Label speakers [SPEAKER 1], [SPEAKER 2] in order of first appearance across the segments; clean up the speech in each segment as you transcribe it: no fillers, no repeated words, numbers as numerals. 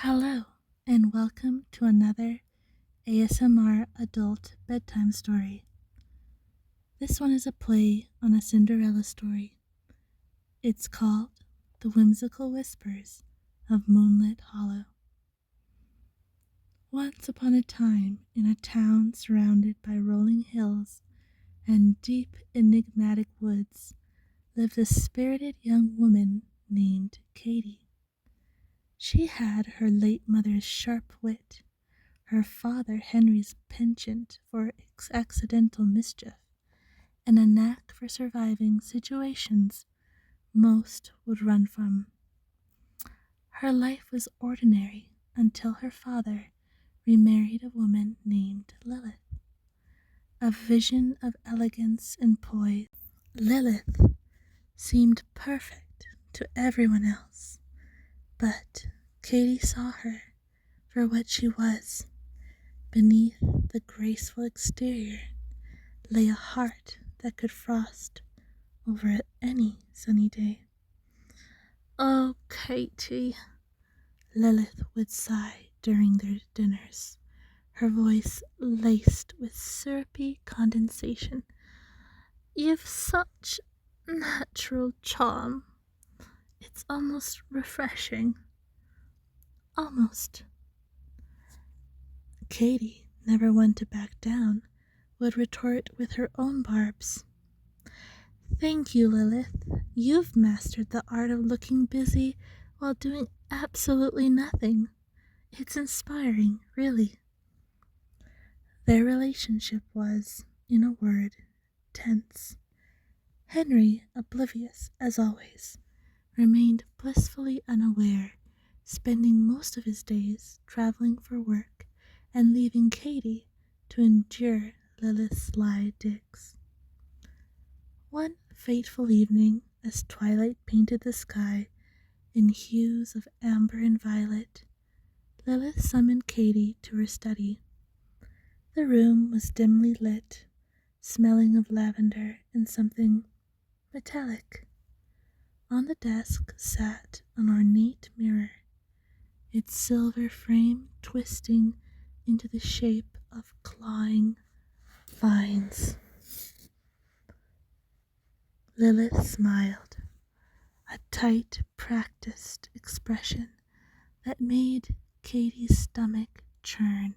[SPEAKER 1] Hello, and welcome to another ASMR adult bedtime story. This one is a play on a Cinderella story. It's called The Whimsical Whispers of Moonlit Hollow. Once upon a time, in a town surrounded by rolling hills and deep, enigmatic woods, lived a spirited young woman named Katie. She had her late mother's sharp wit, her father Henry's penchant for accidental mischief, and a knack for surviving situations most would run from. Her life was ordinary until her father remarried a woman named Lillith, a vision of elegance and poise. Lillith seemed perfect to everyone else, but Katie saw her for what she was. Beneath the graceful exterior lay a heart that could frost over any sunny day. "Oh, Katie," Lilith would sigh during their dinners, her voice laced with syrupy condensation. "You've such natural charm. It's almost refreshing. Almost." Katie, never one to back down, would retort with her own barbs. "Thank you, Lilith. You've mastered the art of looking busy while doing absolutely nothing. It's inspiring, really." Their relationship was, in a word, tense. Henry, oblivious as always, remained blissfully unaware, spending most of his days traveling for work and leaving Katie to endure Lilith's sly digs. One fateful evening, as twilight painted the sky in hues of amber and violet, Lilith summoned Katie to her study. The room was dimly lit, smelling of lavender and something metallic. On the desk sat an ornate mirror, its silver frame twisting into the shape of clawing vines. Lilith smiled, a tight, practiced expression that made Katie's stomach churn.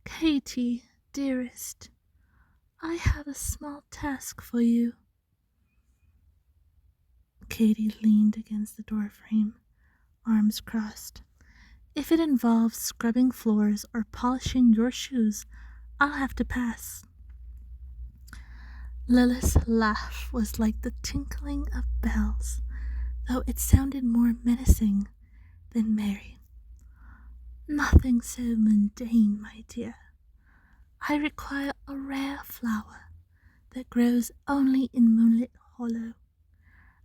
[SPEAKER 1] "Katie, dearest, I have a small task for you." Katie leaned against the doorframe, arms crossed. "If it involves scrubbing floors or polishing your shoes, I'll have to pass." Lilith's laugh was like the tinkling of bells, though it sounded more menacing than merry. "Nothing so mundane, my dear. I require a rare flower that grows only in Moonlit Hollow,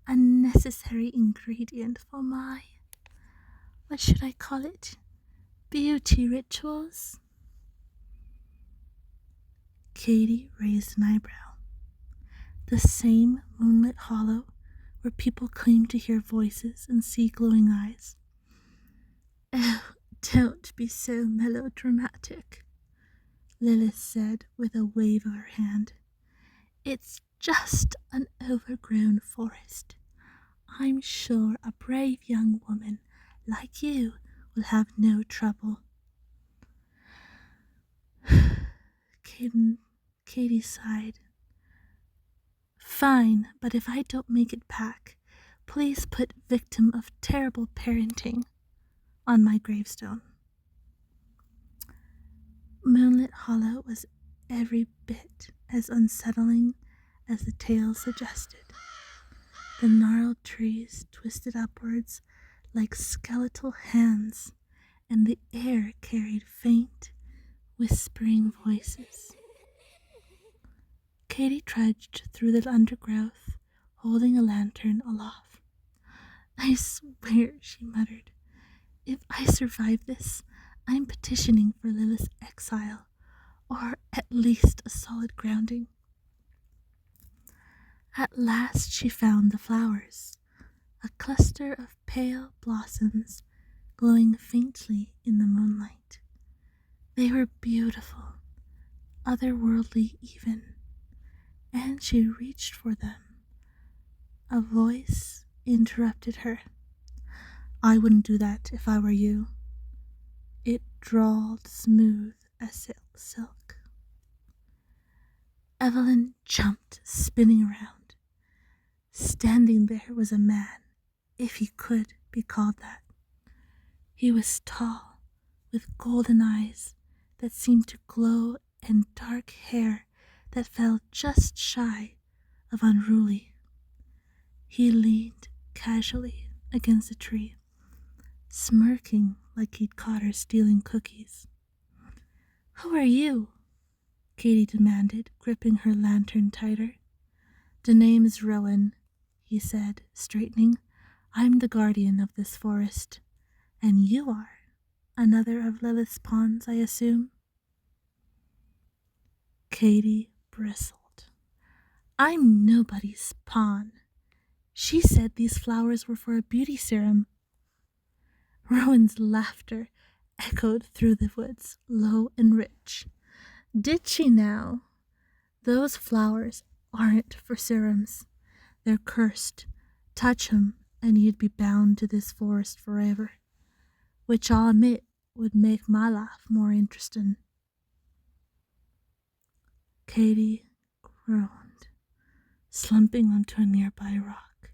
[SPEAKER 1] a necessary ingredient for my, what should I call it, beauty rituals." Katie raised an eyebrow. The same Moonlit Hollow where people claim to hear voices and see glowing eyes. "Oh, don't be so melodramatic," Lilith said with a wave of her hand. "It's just an overgrown forest. I'm sure a brave young woman like you will have no trouble." Katie sighed. "Fine, but if I don't make it back, please put 'victim of terrible parenting' on my gravestone." Moonlit Hollow was every bit as unsettling as the tale suggested. The gnarled trees twisted upwards like skeletal hands, and the air carried faint, whispering voices. Katie trudged through the undergrowth, holding a lantern aloft. "I swear," she muttered, "if I survive this, I'm petitioning for Lilith's exile, or at least a solid grounding." At last she found the flowers, a cluster of pale blossoms glowing faintly in the moonlight. They were beautiful, otherworldly even, and she reached for them. A voice interrupted her. "I wouldn't do that if I were you." It drawled smooth as silk. Evelyn jumped, spinning around. Standing there was a man, if he could be called that. He was tall, with golden eyes that seemed to glow and dark hair that fell just shy of unruly. He leaned casually against a tree, smirking like he'd caught her stealing cookies. "Who are you?" Katy demanded, gripping her lantern tighter. "The name's Rowan," he said, straightening. "I'm the guardian of this forest. And you are another of Lillith's pawns, I assume?" Katy bristled. "I'm nobody's pawn. She said these flowers were for a beauty serum." Rowan's laughter echoed through the woods, low and rich. "Did she now? Those flowers aren't for serums. They're cursed. Touch 'em and you'd be bound to this forest forever. Which I'll admit would make my life more interesting." Katy groaned, slumping onto a nearby rock.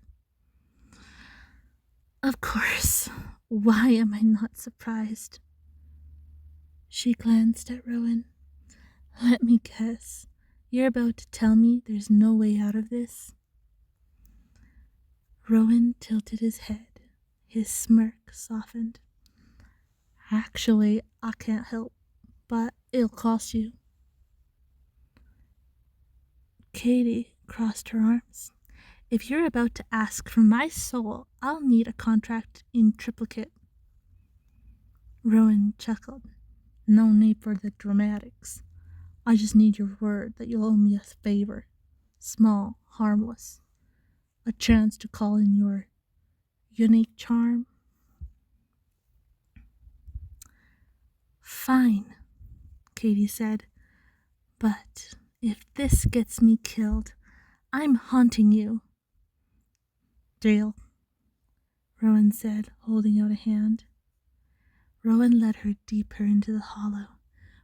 [SPEAKER 1] "Of course. Why am I not surprised?" She glanced at Rowan. "Let me guess. You're about to tell me there's no way out of this?" Rowan tilted his head. His smirk softened. "Actually, I can't help, but it'll cost you." Katy crossed her arms. "If you're about to ask for my soul, I'll need a contract in triplicate." Rowan chuckled. "No need for the dramatics. I just need your word that you'll owe me a favor. Small, harmless. A chance to call in your unique charm." "Fine," Katy said. "But if this gets me killed, I'm haunting you." "Deal," Rowan said, holding out a hand. Rowan led her deeper into the hollow,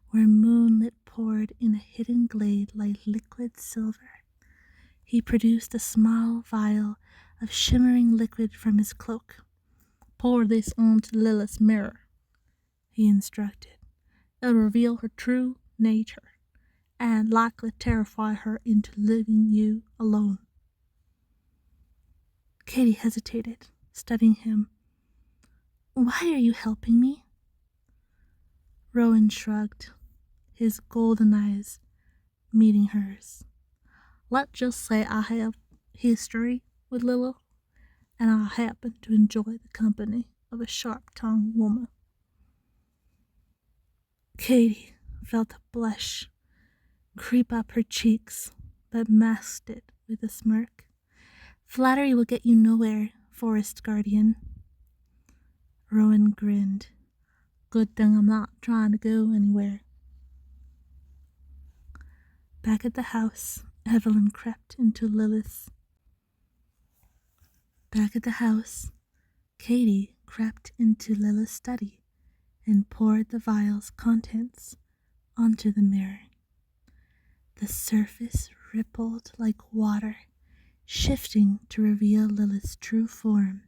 [SPEAKER 1] where moonlight poured in a hidden glade like liquid silver. He produced a small vial of shimmering liquid from his cloak. "Pour this onto Lilith's mirror," he instructed. "It'll reveal her true nature, and likely terrify her into leaving you alone." Katy hesitated, studying him. "Why are you helping me?" Rowan shrugged, his golden eyes meeting hers. "Let's just say I have history with Lilith, and I happen to enjoy the company of a sharp-tongued woman." Katy felt a blush creep up her cheeks, but masked it with a smirk. "Flattery will get you nowhere, forest guardian." Rowan grinned. "Good thing I'm not trying to go anywhere." Back at the house, Evelyn crept into Lilith's. Back at the house, Katy crept into Lilith's study and poured the vial's contents onto the mirror. The surface rippled like water, shifting to reveal Lilith's true form.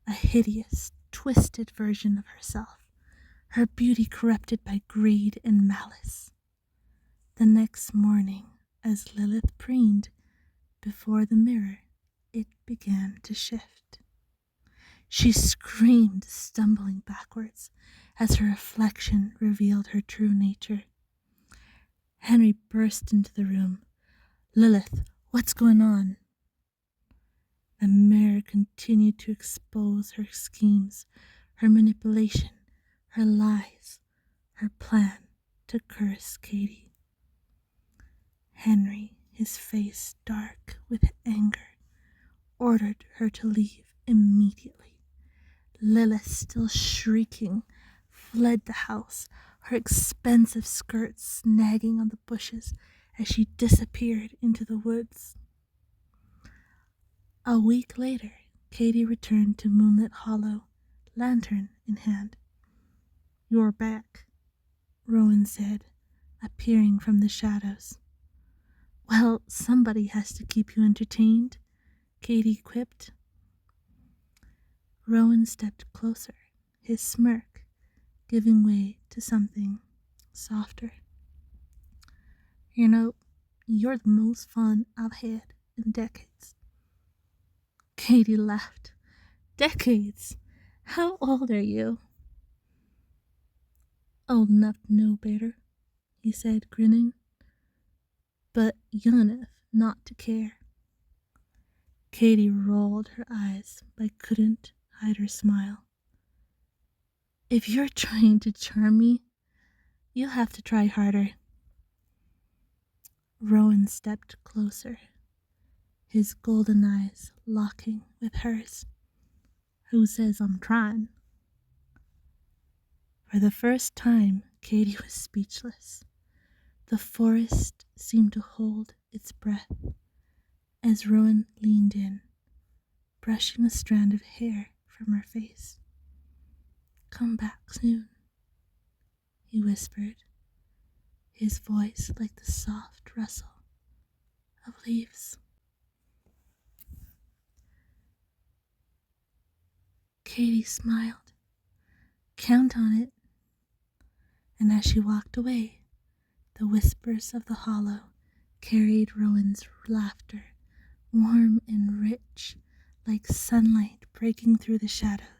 [SPEAKER 1] A hideous, twisted version of herself, her beauty corrupted by greed and malice. The next morning, as Lillith preened before the mirror, it began to shift. She screamed, stumbling backwards, as her reflection revealed her true nature. Henry burst into the room. "Lillith, what's going on?" The mirror continued to expose her schemes, her manipulation, her lies, her plan to curse Katy. Henry, his face dark with anger, ordered her to leave immediately. Lillith, still shrieking, fled the house, her expensive skirt snagging on the bushes as she disappeared into the woods. A week later, Katie returned to Moonlit Hollow, lantern in hand. "You're back," Rowan said, appearing from the shadows. "Well, somebody has to keep you entertained," Katie quipped. Rowan stepped closer, his smirk giving way to something softer. "You know, you're the most fun I've had in decades." Katie laughed. "Decades? How old are you?" "Old enough to know better," he said, grinning, "but young enough not to care." Katie rolled her eyes but couldn't hide her smile. "If you're trying to charm me, you'll have to try harder." Rowan stepped closer, his golden eyes locking with hers. "Who says I'm trying?" For the first time, Katie was speechless. The forest seemed to hold its breath as Rowan leaned in, brushing a strand of hair from her face. "Come back soon," he whispered, his voice like the soft rustle of leaves. Katie smiled. "Count on it." And as she walked away, the whispers of the hollow carried Rowan's laughter, warm and rich, like sunlight breaking through the shadows.